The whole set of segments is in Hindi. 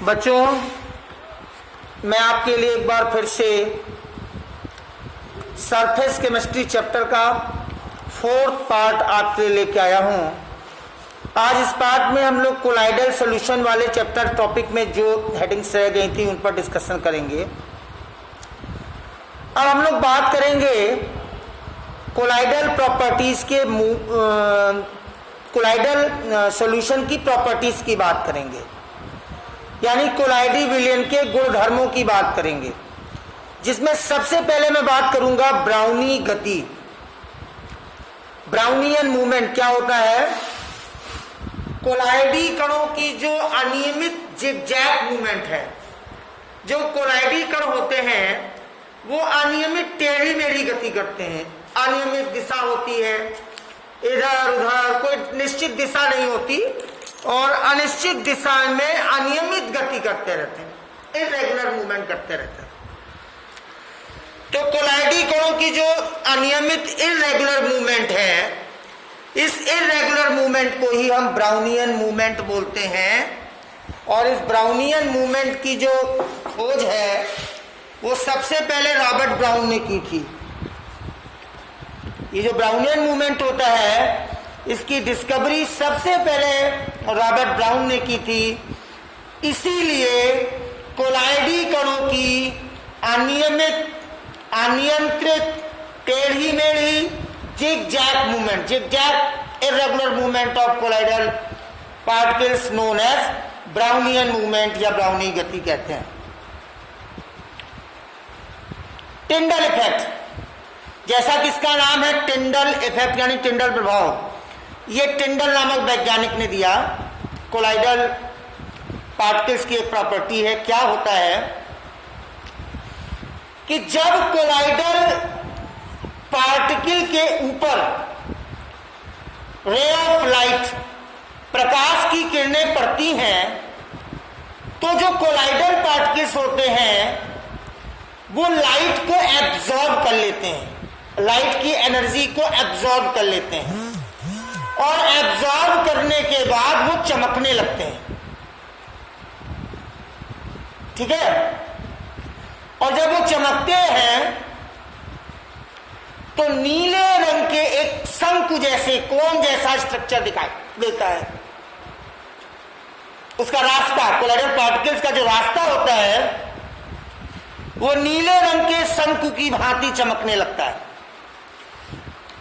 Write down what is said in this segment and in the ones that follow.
बच्चों, मैं आपके लिए एक बार फिर से सरफेस केमिस्ट्री चैप्टर का 4th पार्ट आपके लिए लेके आया हूं। आज इस पार्ट में हम लोग कोलाइडल सॉल्यूशन वाले चैप्टर टॉपिक में जो हेडिंग्स रह गई थी उन पर डिस्कशन करेंगे। अब हम लोग बात करेंगे कोलाइडल प्रॉपर्टीज के कोलाइडल सॉल्यूशन की प्रॉपर्टीज की बात करेंगे, यानी कोलाइडी विलयन के गुणधर्मों की बात करेंगे, जिसमें सबसे पहले मैं बात करूंगा ब्राउनी गति। ब्राउनियन मूवमेंट क्या होता है? कोलाइडी कणों की जो अनियमित जिगजैग मूवमेंट है। जो कोलाइडी कण होते हैं वो अनियमित टेढ़ी मेढ़ी गति करते हैं। अनियमित दिशा होती है, इधर उधर कोई निश्चित दिशा नहीं होती और अनिश्चित दिशा में अनियमित गति करते रहते हैं, इरेगुलर मूवमेंट करते रहते हैं। तो कोलाइडी कणों की जो अनियमित इरेगुलर मूवमेंट है, इस इरेगुलर मूवमेंट को ही हम ब्राउनियन मूवमेंट बोलते हैं। और इस ब्राउनियन मूवमेंट की जो खोज है वो सबसे पहले रॉबर्ट ब्राउन ने की थी। ये जो ब्राउनियन मूवमेंट होता है इसकी डिस्कवरी सबसे पहले रॉबर्ट ब्राउन ने की थी। इसीलिए कोलाइडी कणों की अनियंत्रित टेढ़ी मेढ़ी zigzag movement, zigzag irregular movement of colloidal particles known as Brownian movement या ब्राउनी गति कहते हैं। टिंडल इफेक्ट, जैसा कि इसका नाम है टिंडल इफेक्ट यानी टिंडल प्रभाव, ये टिंडल नामक वैज्ञानिक ने दिया। कोलाइडल पार्टिकल्स की एक प्रॉपर्टी है। क्या होता है कि जब कोलाइडल पार्टिकल के ऊपर रे ऑफ लाइट, प्रकाश की किरणें पड़ती हैं, तो जो कोलाइडल पार्टिकल्स होते हैं वो लाइट को एब्जॉर्ब कर लेते हैं, लाइट की एनर्जी को एब्जॉर्ब कर लेते हैं और एब्जॉर्ब करने के बाद वो चमकने लगते हैं। ठीक है? और जब वो चमकते हैं तो नीले रंग के एक शंकु जैसे, कोन जैसा स्ट्रक्चर दिखाई देता है। उसका रास्ता, कोलाइडल पार्टिकल्स का जो रास्ता होता है वो नीले रंग के शंकु की भांति चमकने लगता है।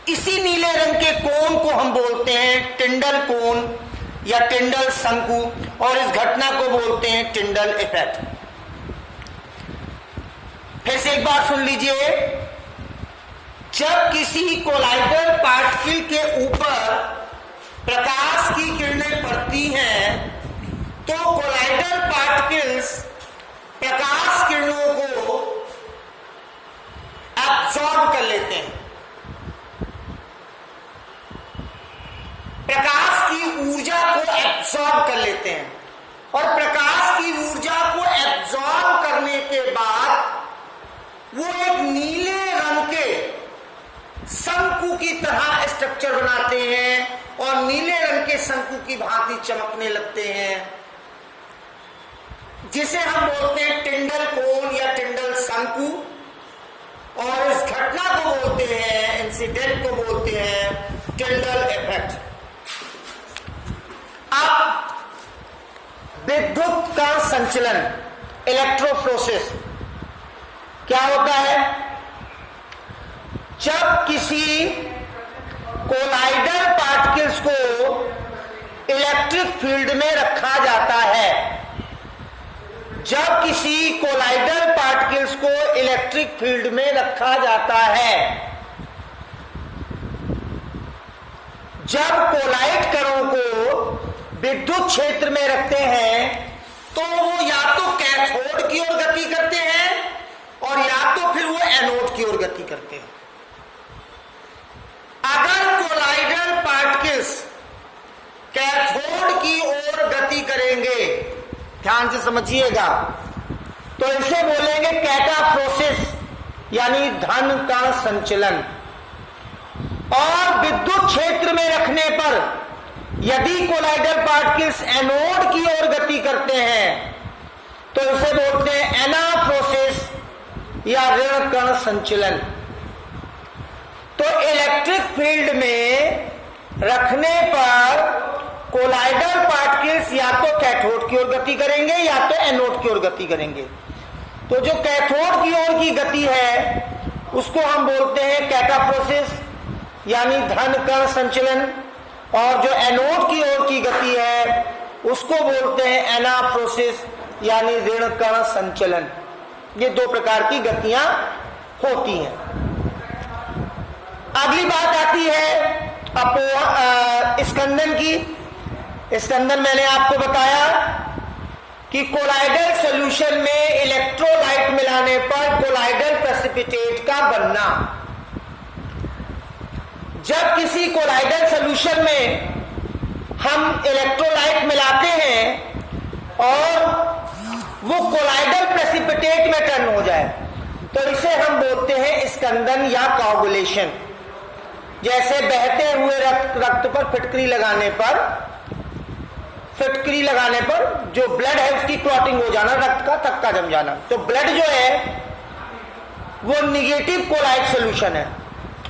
इसी नीले रंग के कोन को हम बोलते हैं टिंडल कोन या टिंडल शंकु, और इस घटना को बोलते हैं टिंडल इफेक्ट। फिर से एक बार सुन लीजिए। जब किसी कोलाइडल पार्टिकल के ऊपर प्रकाश की किरणें पड़ती हैं तो कोलाइडल पार्टिकल्स प्रकाश किरणों को एब्सॉर्ब कर लेते हैं। प्रकाश की ऊर्जा को एब्सॉर्ब कर लेते हैं और प्रकाश की ऊर्जा को एब्सॉर्ब करने के बाद वो एक नीले रंग के शंकु की तरह स्ट्रक्चर बनाते हैं और नीले रंग के शंकु की भांति चमकने लगते हैं, जिसे हम बोलते हैं टिंडल कोन या टिंडल शंकु। और इस घटना को बोलते हैं, इंसिडेंट को बोलते हैं टिंडल इफेक्ट। अब विद्युत का संचलन, इलेक्ट्रोफ्लोरेसिस क्या होता है? जब किसी कोलाइडल पार्टिकल्स को इलेक्ट्रिक फील्ड में रखा जाता है, जब किसी कोलाइडल पार्टिकल्स को इलेक्ट्रिक फील्ड में रखा जाता है, जब कोलाइड कणों को विद्युत क्षेत्र में रखते हैं तो वो या तो कैथोड की ओर गति करते हैं और या तो फिर वो एनोड की ओर गति करते हैं। अगर कोलाइडल पार्टिकल्स कैथोड की ओर गति करेंगे, ध्यान से समझिएगा, तो इसे बोलेंगे कैटाफ्रोसिस यानी धन का संचलन। और विद्युत क्षेत्र में रखने पर यदि कोलाइडल पार्टिकल्स एनोड की ओर गति करते हैं तो इसे बोलते हैं एनाप्रोसिस या ऋण कण संचलन। तो इलेक्ट्रिक फील्ड में रखने पर कोलाइडल पार्टिकल्स या तो कैथोड की ओर गति करेंगे या तो एनोड की ओर गति करेंगे। तो जो कैथोड की ओर की गति है उसको हम बोलते हैं कैटाप्रोसिस यानी धन कण संचलन, और जो एनोड की ओर की गति है उसको बोलते हैं एनाप्रोसिस यानी ऋण कण संचलन। ये दो प्रकार की गतियां होती हैं। अगली बात आती है स्कंदन की। स्कंदन मैंने आपको बताया कि कोलाइडल सॉल्यूशन में इलेक्ट्रोलाइट मिलाने पर कोलाइडल प्रेसिपिटेट का बनना। जब किसी कोलाइडल सॉल्यूशन में हम इलेक्ट्रोलाइट मिलाते हैं और वो कोलाइडल प्रेसिपिटेट में टर्न हो जाए तो इसे हम बोलते हैं स्कंदन या कोगुलेशन। जैसे बहते हुए रक्त पर फिटकरी लगाने पर जो ब्लड है उसकी क्लॉटिंग हो जाना, रक्त का थक्का जम जाना। तो ब्लड जो है वो निगेटिव कोलाइड सॉल्यूशन है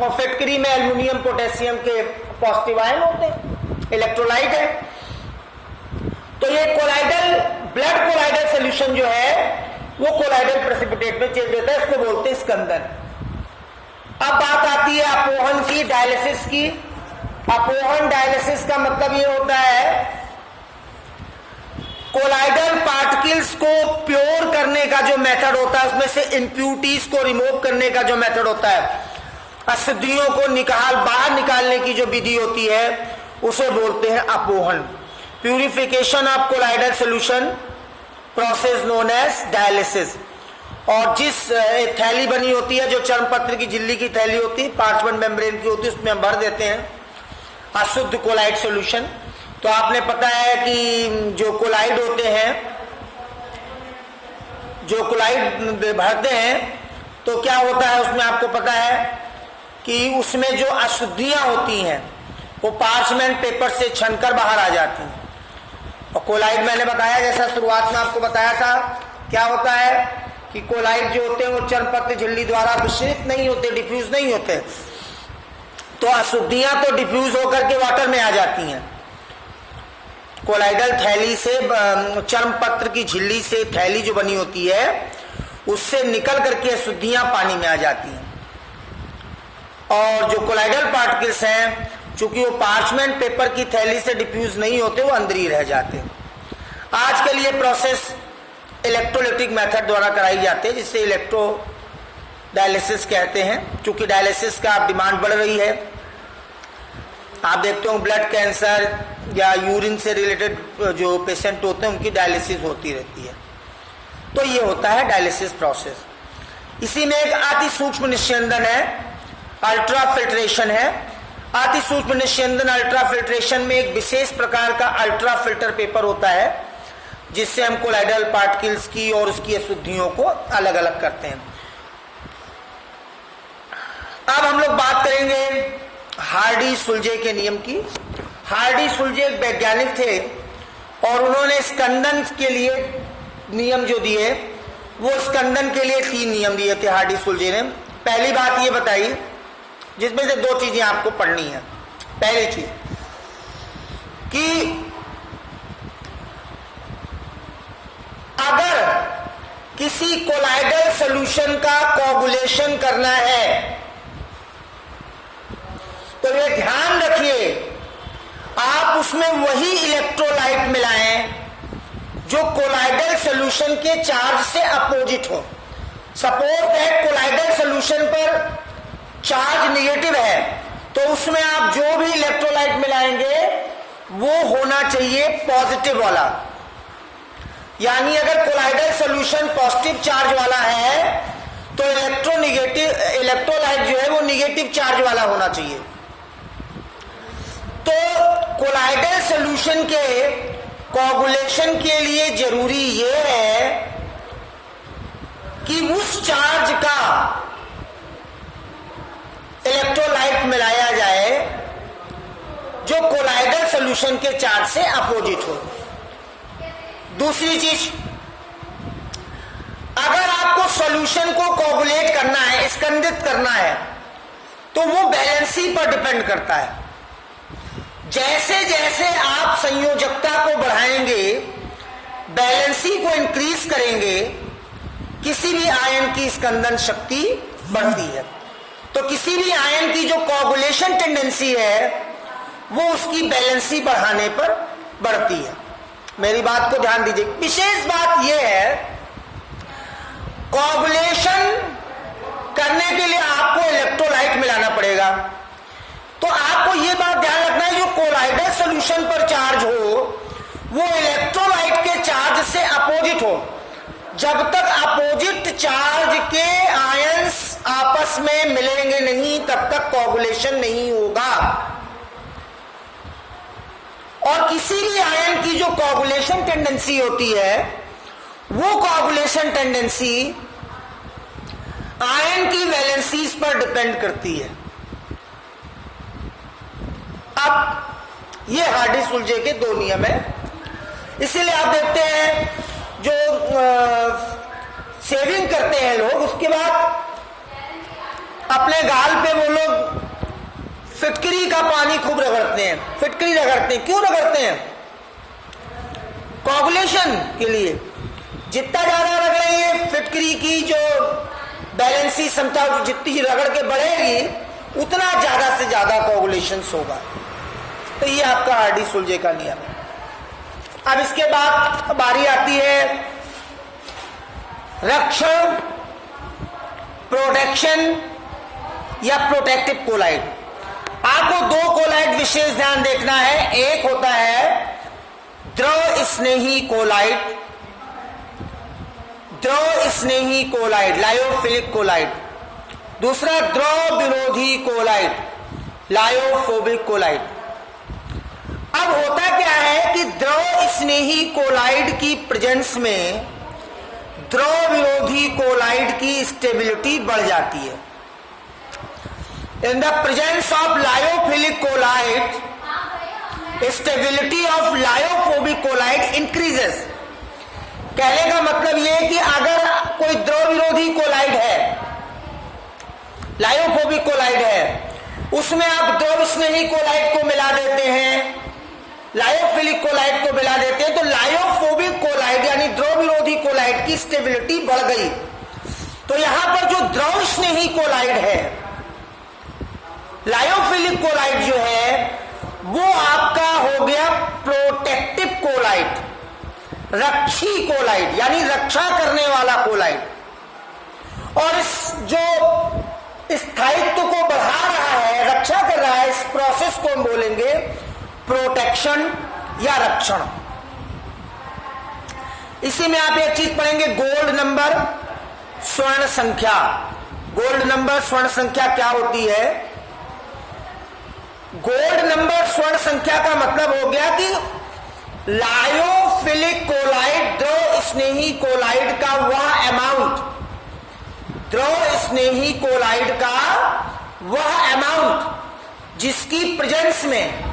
और फिटकरी में एल्युमिनियम पोटेशियम के पॉजिटिव आयन होते हैं, इलेक्ट्रोलाइट है। तो ये कोलाइडल ब्लड कोलाइडल सॉल्यूशन जो है वो कोलाइडल प्रेसिपिटेट में चेंज होता है, इसको बोलते हैं स्कंदन। अब बात आती है अपोहन की, डायलिसिस की। अपोहन डायलिसिस का मतलब ये होता है कोलाइडल पार्टिकल्स को प्योर करने का जो मेथड होता है उसमें से इंप्यूरिटीज को रिमूव करने का जो मेथड होता है, अशुद्धियों को बाहर निकालने की जो विधि होती है उसे बोलते हैं अपोहन। Purification of colloidal solution process known as dialysis. और जिस थैली बनी होती है जो चर्मपत्र की झिल्ली की थैली होती है, पार्चमेंट मेम्ब्रेन की होती है, उसमें हम भर देते हैं अशुद्ध कोलाइड सॉल्यूशन। तो आपने पता है कि जो कोलाइड होते हैं, जो कोलाइड भरते हैं तो क्या होता है उसमें आपको पता है कि उसमें जो अशुद्धियां होती हैं वो पार्चमेंट पेपर से छनकर बाहर आ जाती हैं। और कोलाइड मैंने बताया, जैसा शुरुआत में आपको बताया था, क्या होता है कि कोलाइड जो होते हैं वो चर्मपत्र झिल्ली द्वारा मिश्रित नहीं होते, डिफ्यूज नहीं होते। तो अशुद्धियां तो डिफ्यूज होकर के वाटर में आ जाती हैं। कोलाइडल थैली से, चर्मपत्र की झिल्ली से थैली जो बनी होती है उससे निकल करके अशुद्धियां पानी में आ जाती हैं। और जो कोलाइडल पार्टिकल्स हैं चूंकि वो पार्चमेंट पेपर की थैली से डिफ्यूज नहीं होते, वो अंदर ही रह जाते हैं। आजकल ये प्रोसेस इलेक्ट्रोलिटिक मेथड द्वारा कराई जाती है, जिससे इलेक्ट्रो डायलिसिस कहते हैं। चूंकि डायलिसिस का डिमांड बढ़ रही है, आप देखते हो ब्लड कैंसर या यूरिन से रिलेटेड जो पेशेंट होते हैं उनकी डायलिसिस होती रहती है। तो ये होता है डायलिसिस प्रोसेस। इसी में एक अति सूक्ष्म निस्यंदन है, अल्ट्रा फिल्ट्रेशन है। अति सूक्ष्म निस्यंदन अल्ट्रा फिल्ट्रेशन में एक विशेष प्रकार का अल्ट्रा फिल्टर पेपर होता है जिससे हम कोलाइडल पार्टिकल्स की और उसकी अशुद्धियों को अलग अलग करते हैं। अब हम लोग बात करेंगे हार्डी सुलजे के नियम की। हार्डी सुलजे एक वैज्ञानिक थे और उन्होंने स्कंदन के लिए नियम जो दिए वो स्कंदन के लिए 3 नियम दिए थे हार्डी सुलजे ने। पहली बात ये बताई, जिसमें से 2 चीजें आपको पढ़नी है। पहली चीज कि अगर किसी कोलाइडल सॉल्यूशन का कोगुलेशन करना है तो ये ध्यान रखिए आप उसमें वही इलेक्ट्रोलाइट मिलाएं जो कोलाइडल सॉल्यूशन के चार्ज से अपोजिट हो। सपोज दैट कोलाइडल सॉल्यूशन पर चार्ज निगेटिव है तो उसमें आप जो भी इलेक्ट्रोलाइट मिलाएंगे वो होना चाहिए पॉजिटिव वाला। यानी अगर कोलाइडल सॉल्यूशन पॉजिटिव चार्ज वाला है तो इलेक्ट्रोलाइट जो है वो निगेटिव चार्ज वाला होना चाहिए। तो कोलाइडल सॉल्यूशन के कोगुलेशन के लिए जरूरी यह है कि उस चार्ज का इलेक्ट्रोलाइट मिलाया जाए जो कोलाइडल सॉल्यूशन के चार्ज से अपोजिट हो। दूसरी चीज सॉल्यूशन को कोगुलेट करना है, स्कंदित करना है, तो वो बैलेंसी पर डिपेंड करता है। जैसे जैसे आप संयोजकता को बढ़ाएंगे, बैलेंसी को इंक्रीज करेंगे, किसी भी आयन की स्कंदन शक्ति बढ़ती है। तो किसी भी आयन की जो कोगुलेशन टेंडेंसी है वो उसकी बैलेंसी बढ़ाने पर बढ़ती है। मेरी बात को ध्यान दीजिए। विशेष बात यह है, कोगुलेशन करने के लिए आपको इलेक्ट्रोलाइट मिलाना पड़ेगा। तो आपको यह बात ध्यान रखना है, जो कोलाइडल सॉल्यूशन पर चार्ज हो वो इलेक्ट्रोलाइट के चार्ज से अपोजिट हो। जब तक अपोजिट चार्ज के आयंस आपस में मिलेंगे नहीं तब तक कोगुलेशन नहीं होगा। और किसी भी आयन की जो कोगुलेशन टेंडेंसी होती है वो कोगुलेशन टेंडेंसी आयन की वैलेंसीज पर डिपेंड करती है। अब ये हार्डी-सुलजे के दो नियम है। इसीलिए आप देखते हैं जो शेविंग करते हैं लोग, उसके बाद अपने गाल पे वो लोग फिटकरी का पानी खूब रगड़ते हैं। फिटकरी रगड़ते हैं, क्यों रगड़ते हैं? कोगुलेशन के लिए। जितना ज्यादा रगड़ेंगे, फिटकरी की जो बैलेंसी क्षमता जितनी रगड़ के बढ़ेगी उतना ज्यादा से ज्यादा कोगुलेशन होगा। तो ये आपका हार्डी-सुलजे का नियम है। अब इसके बाद बारी आती है रक्षण, प्रोटेक्शन या प्रोटेक्टिव कोलाइड। आपको दो कोलाइड विशेष ध्यान देखना है। एक होता है द्रव स्नेही कोलाइड, द्रव स्नेही कोलाइड लायोफिलिक कोलाइड। दूसरा द्रव विरोधी कोलाइड लायोफोबिक कोलाइड। अब होता क्या है कि द्रव स्नेही कोलाइड की प्रेजेंस में द्रव विरोधी कोलाइड की स्टेबिलिटी बढ़ जाती है। In the presence of lyophilic colloid, stability of lyophobic colloid increases. कहने का मतलब यह है कि अगर कोई द्रव विरोधी कोलाइड है, लायोफोबिक कोलाइड है, उसमें आप द्रव स्नेही कोलाइड को मिला देते हैं, लायोफिलिक कोलाइड को मिला देते हैं, तो लायोफोबिक कोलाइड यानी द्रव विरोधी कोलाइड की स्टेबिलिटी बढ़ गई। तो यहां पर जो द्रव स्नेही कोलाइड है, लायोफिलिक कोलाइड जो है वो आपका हो गया प्रोटेक्टिव कोलाइड, रक्षी कोलाइड यानी रक्षा करने वाला कोलाइड। और इस जो स्थायित्व को बढ़ा रहा है, रक्षा कर रहा है, इस प्रोसेस को हम बोलेंगे प्रोटेक्शन या रक्षण। इसी में आप एक चीज पढ़ेंगे, गोल्ड नंबर स्वर्ण संख्या। गोल्ड नंबर स्वर्ण संख्या क्या होती है? गोल्ड नंबर स्वर्ण संख्या का मतलब हो गया कि लायोफिलिक कोलाइड, द्रव स्नेही कोलाइड का वह अमाउंट, द्रव स्नेही कोलाइड का वह अमाउंट जिसकी प्रेजेंस में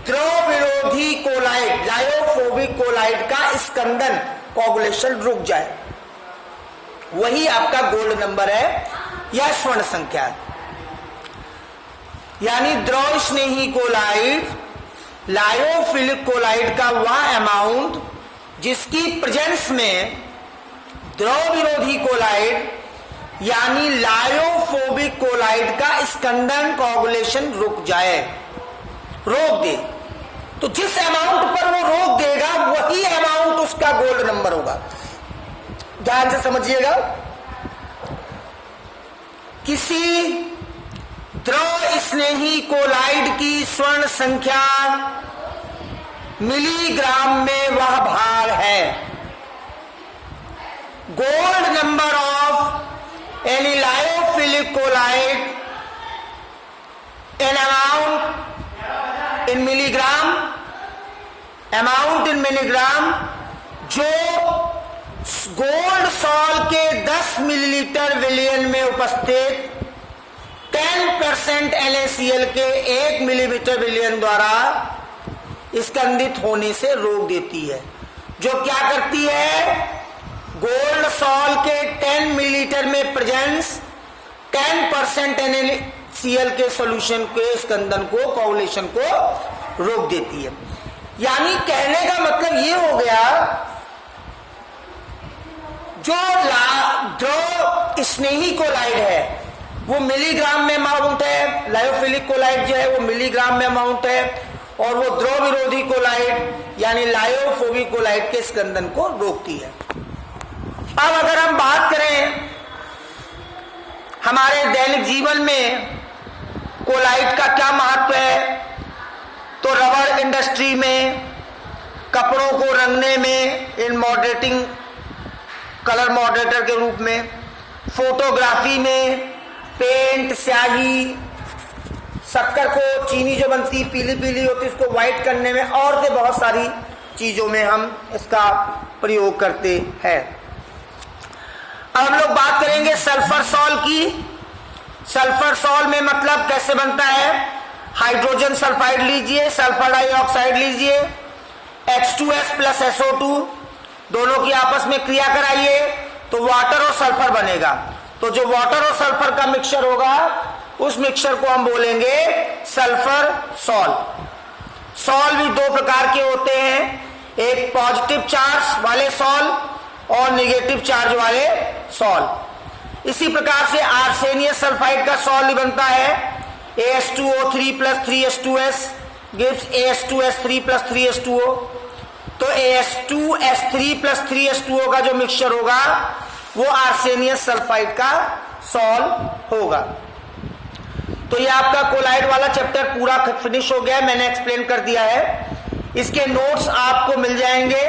द्रव विरोधी कोलाइड, लायोफोबिक कोलाइड का स्कंदन, कोगुलेशन रुक जाए, वही आपका गोल्ड नंबर है या स्वर्ण संख्या है। यानी द्रव स्नेही कोलाइड, लायोफिलिक कोलाइड का वह अमाउंट जिसकी प्रेजेंस में द्रव विरोधी कोलाइड यानी लायोफोबिक कोलाइड का स्कंदन, कोगुलेशन रुक जाए, रोक दे। तो जिस अमाउंट पर वो रोक देगा वही अमाउंट उसका गोल्ड नंबर होगा। ध्यान से समझिएगा। किसी द्रव स्नेही कोलाइड की स्वर्ण संख्या मिलीग्राम में वह भार है। Gold number of any lyophilic colloid in amount in milligram, amount in milligram, जो गोल्ड सॉल के 10 मिलीलीटर विलियन में उपस्थित 10% NaCl के 1 मिलीमीटर विलियन द्वारा स्कंदित होने से रोक देती है। जो क्या करती है? गोल्ड सॉल के 10 मिलीलीटर मिक्सचर में प्रेजेंस 10% NaCl के सॉल्यूशन के स्कंदन को, कोagulation को रोक देती है। यानी कहने का मतलब ये हो गया, जो द्रव स्नेही कोलाइड है वो मिलीग्राम में अमाउंट है, लायोफिलिक कोलाइड जो है वो मिलीग्राम में अमाउंट है, और वो द्रव विरोधी कोलाइड यानी लायोफोबिक कोलाइड के स्कंदन को रोकती है। अब अगर हम बात करें हमारे दैनिक जीवन में कोलाइड का क्या महत्व है, तो रबर इंडस्ट्री में, कपड़ों को रंगने में इन मॉडरेटिंग, कलर मॉडरेटर के रूप में, फोटोग्राफी में, पेंट, स्याही, शक्कर को, चीनी जो बनती पीली पीली होती है उसको व्हाइट करने में, और भी बहुत सारी चीजों में हम इसका प्रयोग करते हैं। अब हम लोग बात करेंगे सल्फर सॉल की। सल्फर सॉल में मतलब कैसे बनता है, हाइड्रोजन सल्फाइड लीजिए, सल्फर डाइऑक्साइड लीजिए, H2S प्लस SO2 दोनों की आपस में क्रिया कराइए तो वाटर और सल्फर बनेगा। तो जो वाटर और सल्फर का मिक्सचर होगा उस मिक्सचर को हम बोलेंगे सल्फर सॉल। सॉल भी दो प्रकार के होते हैं, एक पॉजिटिव चार्ज वाले सॉल और नेगेटिव चार्ज वाले सॉल। इसी प्रकार से आर्सेनियस सल्फाइड का सॉल भी बनता है, AS2O3 plus 3H2S gives AS2S3 plus 3H2O। तो AS2S3 प्लस 3H2O का जो मिक्सचर होगा वो आर्सेनियस सल्फाइड का सॉल होगा। तो ये आपका कोलाइड वाला चैप्टर पूरा फिनिश हो गया, मैंने एक्सप्लेन कर दिया है। इसके नोट्स आपको मिल जाएंगे,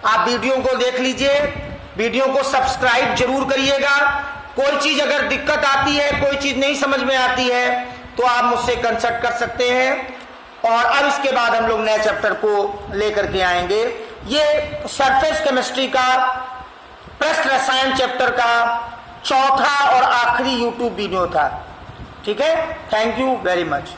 आप वीडियो को देख लीजिए, वीडियो को सब्सक्राइब जरूर करिएगा। कोई चीज अगर दिक्कत आती है, कोई चीज नहीं समझ में आती है तो आप मुझसे कंसल्ट कर सकते हैं। और अब इसके बाद हम लोग नए चैप्टर को लेकर के आएंगे। ये सरफेस केमिस्ट्री का पृष्ठ रसायन चैप्टर का चौथा और आखिरी यूट्यूब वीडियो था। ठीक है, थैंक यू वेरी मच।